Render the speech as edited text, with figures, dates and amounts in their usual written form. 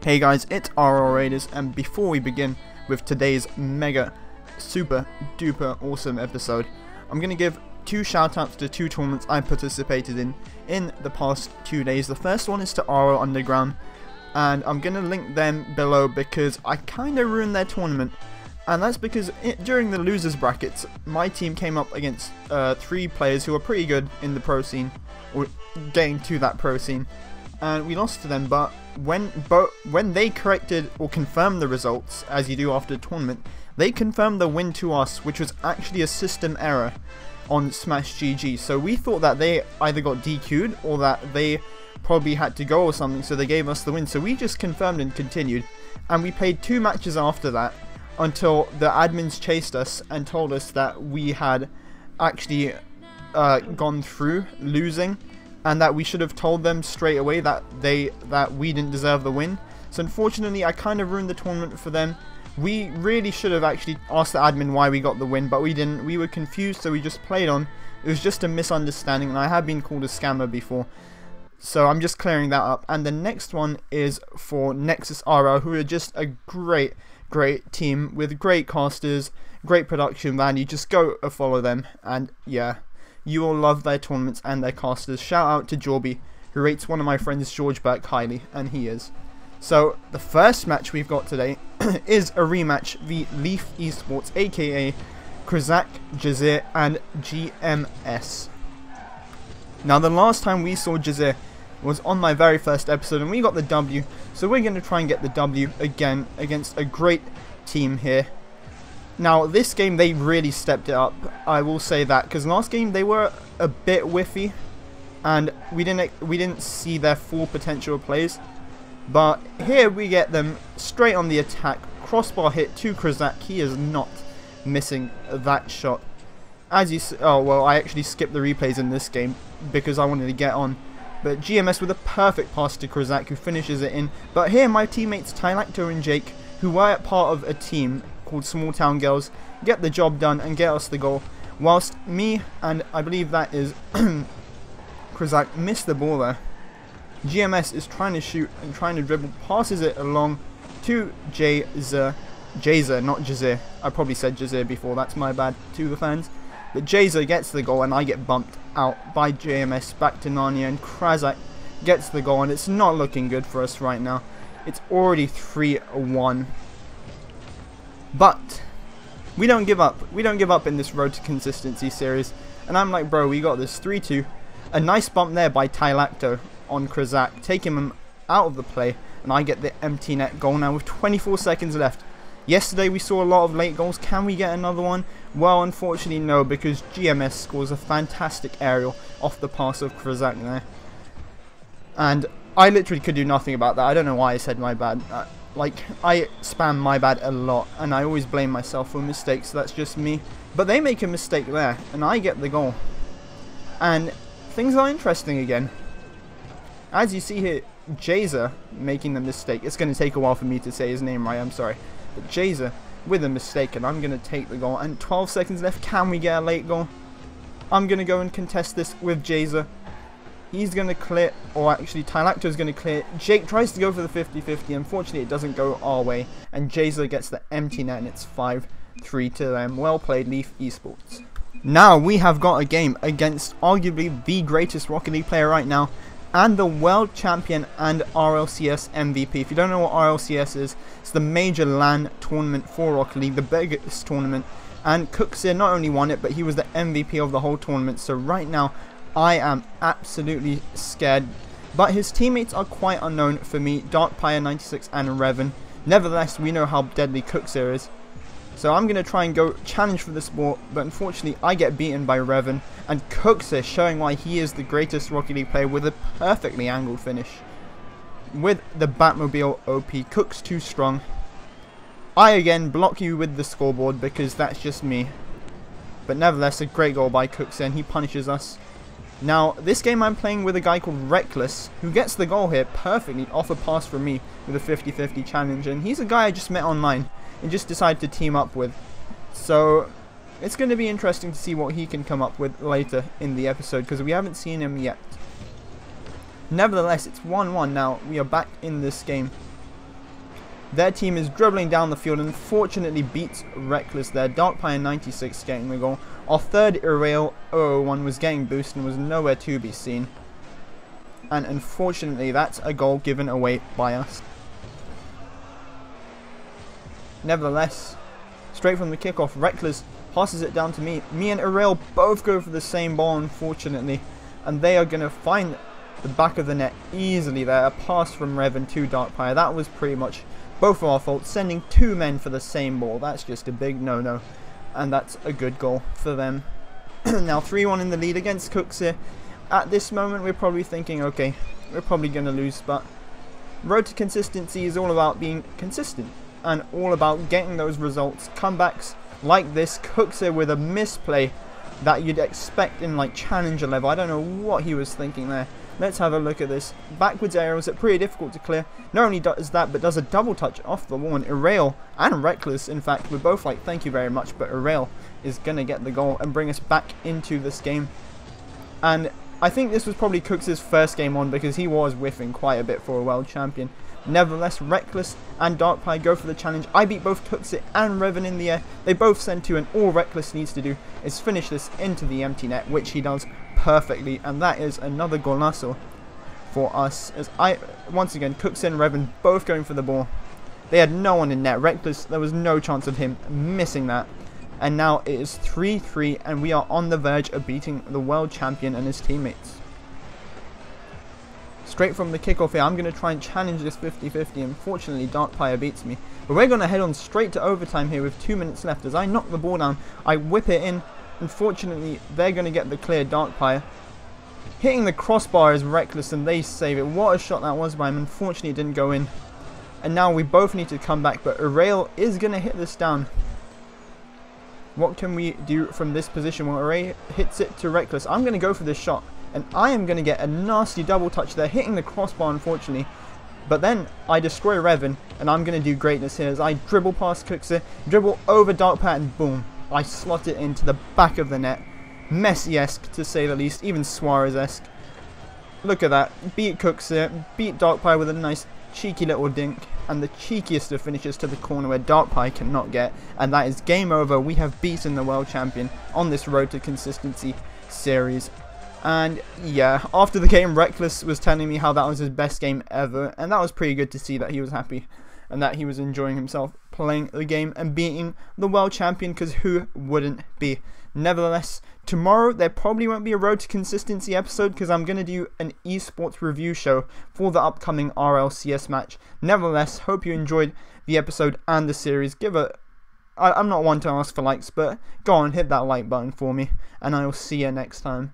Hey guys, it's RLCS, and before we begin with today's mega, super duper awesome episode, I'm going to give two shoutouts to two tournaments I participated in the past 2 days. The first one is to RL Underground, and I'm going to link them below because I kind of ruined their tournament. And that's because during the losers brackets, my team came up against 3 players who were pretty good in the pro scene, or getting to that pro scene. And we lost to them, but when they corrected or confirmed the results, as you do after a tournament, they confirmed the win to us, which was actually a system error on Smash GG. So we thought that they either got DQ'd or that they probably had to go or something, so they gave us the win. So we just confirmed and continued, and we played 2 matches after that until the admins chased us and told us that we had actually gone through losing, and that we should have told them straight away that we didn't deserve the win. So unfortunately, I kind of ruined the tournament for them. We really should have actually asked the admin why we got the win, but we didn't. We were confused, so we just played on. It was just a misunderstanding, and I have been called a scammer before, so I'm just clearing that up. And the next one is for Nexus RL, who are just a great team with great casters, great production value. Just go follow them, and yeah, you will love their tournaments and their casters. Shout out to Jorby, who rates one of my friends George Burke highly, and he is. So the first match we've got today is a rematch v Leaf eSports, aka Kuxir, JIZZ, and GMS. Now the last time we saw JIZZ was on my very first episode, and we got the W, so we're going to try and get the W again against a great team here. Now this game they really stepped it up, I will say that, because last game they were a bit whiffy and we didn't see their full potential plays, but here we get them straight on the attack. Crossbar hit to Kuxir. He is not missing that shot. As you see, oh well, I actually skipped the replays in this game because I wanted to get on. But GMS with a perfect pass to Kuxir, who finishes it in. But here my teammates Tylacto and Jake, who were part of a team called Small Town Girls, get the job done and get us the goal, whilst me and I believe that is Kuxir missed the ball there. GMS is trying to shoot and trying to dribble, passes it along to Jhzer, not Jhzer. I probably said Jhzer before, that's my bad to the fans. But Jhzer gets the goal, and I get bumped out by JMS back to Narnia, and Kuxir gets the goal, and it's not looking good for us right now. It's already 3-1. But we don't give up. We don't give up in this Road to Consistency series. And I'm like, bro, we got this. 3-2. A nice bump there by Tylacto on Kuxir, taking him out of the play, and I get the empty net goal now with 24 seconds left. Yesterday we saw a lot of late goals. Can we get another one? Well, unfortunately no, because GMS scores a fantastic aerial off the pass of Kuxir there. And I literally could do nothing about that. I don't know why I said my bad. Like, I spam my bad a lot, and I always blame myself for mistakes, so that's just me. But they make a mistake there, and I get the goal. And things are interesting again. As you see here, Jhzer making the mistake. It's going to take a while for me to say his name right, I'm sorry. But Jhzer with a mistake, and I'm going to take the goal. And 12 seconds left, can we get a late goal? I'm going to go and contest this with Jhzer. He's going to clear, or actually Tylacto is going to clear. Jake tries to go for the 50-50. Unfortunately, it doesn't go our way. And Jhzer gets the empty net, and it's 5-3 to them. Well played, Leaf eSports. Now we have got a game against arguably the greatest Rocket League player right now, and the world champion and RLCS MVP. If you don't know what RLCS is, it's the major LAN tournament for Rocket League, the biggest tournament. And Kuxir not only won it, but he was the MVP of the whole tournament. So right now, I am absolutely scared, but his teammates are quite unknown for me, Darkpire96 and Revan. Nevertheless, we know how deadly Kuxir is. So I'm going to try and go challenge for the sport, but unfortunately I get beaten by Revan, and Kuxir showing why he is the greatest Rocket League player with a perfectly angled finish. With the Batmobile OP, Cook's too strong. I again block you with the scoreboard because that's just me. But nevertheless, a great goal by Kuxir, and he punishes us. Now, this game I'm playing with a guy called Reckless, who gets the goal here perfectly off a pass from me with a 50-50 challenge. And he's a guy I just met online and just decided to team up with. So, it's going to be interesting to see what he can come up with later in the episode, because we haven't seen him yet. Nevertheless, it's 1-1 now. We are back in this game. Their team is dribbling down the field and unfortunately beats Reckless there. Darkpire96 getting the goal. Our third Erail 001 was getting boosted and was nowhere to be seen. And unfortunately that's a goal given away by us. Nevertheless, straight from the kickoff, Reckless passes it down to me. Me and Erail both go for the same ball, unfortunately. And they are going to find the back of the net easily there. A pass from Revan to Darkpire. That was pretty much both of our faults. Sending two men for the same ball. That's just a big no-no. And that's a good goal for them. Now 3-1 in the lead against Kuxir. At this moment we're probably thinking, okay, we're probably going to lose. But road to consistency is all about being consistent. And all about getting those results. Comebacks like this. Kuxir with a misplay that you'd expect in like challenger level. I don't know what he was thinking there. Let's have a look at this. Backwards aerials are pretty difficult to clear. Not only does that, but does a double touch off the wall. And Erail and Reckless, in fact, we're both like, thank you very much. But Erail is going to get the goal and bring us back into this game. And I think this was probably Kuxir's first game on because he was whiffing quite a bit for a world champion. Nevertheless, Reckless and Darkpire go for the challenge. I beat both Kuxir and Revan in the air. They both send two, and all Reckless needs to do is finish this into the empty net, which he does perfectly. And that is another golazo for us. As once again, Kuxir and Revan both going for the ball. They had no one in net. Reckless, there was no chance of him missing that. And now it is 3-3, and we are on the verge of beating the world champion and his teammates. Straight from the kickoff here, I'm going to try and challenge this 50-50. Unfortunately, Darkpire beats me. But we're going to head on straight to overtime here with 2 minutes left. As I knock the ball down, I whip it in. Unfortunately, they're going to get the clear. Darkpire hitting the crossbar is Reckless, and they save it. What a shot that was by him. Unfortunately, it didn't go in. And now we both need to come back, but Erail is going to hit this down. What can we do from this position? Well, Erail hits it to Reckless. I'm going to go for this shot. And I am going to get a nasty double touch there, hitting the crossbar, unfortunately. But then I destroy Revan, and I'm going to do greatness here as I dribble past Kuxir, dribble over Darkpire, and boom, I slot it into the back of the net. Messi-esque, to say the least, even Suarez-esque. Look at that. Beat Kuxir, beat Darkpire with a nice cheeky little dink, and the cheekiest of finishes to the corner where Darkpire cannot get. And that is game over. We have beaten the world champion on this road to consistency series. And yeah, after the game, Reckless was telling me how that was his best game ever, and that was pretty good to see that he was happy and that he was enjoying himself playing the game and beating the world champion, because who wouldn't be? Nevertheless, tomorrow there probably won't be a road to consistency episode because I'm going to do an eSports review show for the upcoming RLCS match. Nevertheless, hope you enjoyed the episode and the series. I'm not one to ask for likes, but go on, hit that like button for me, and I will see you next time.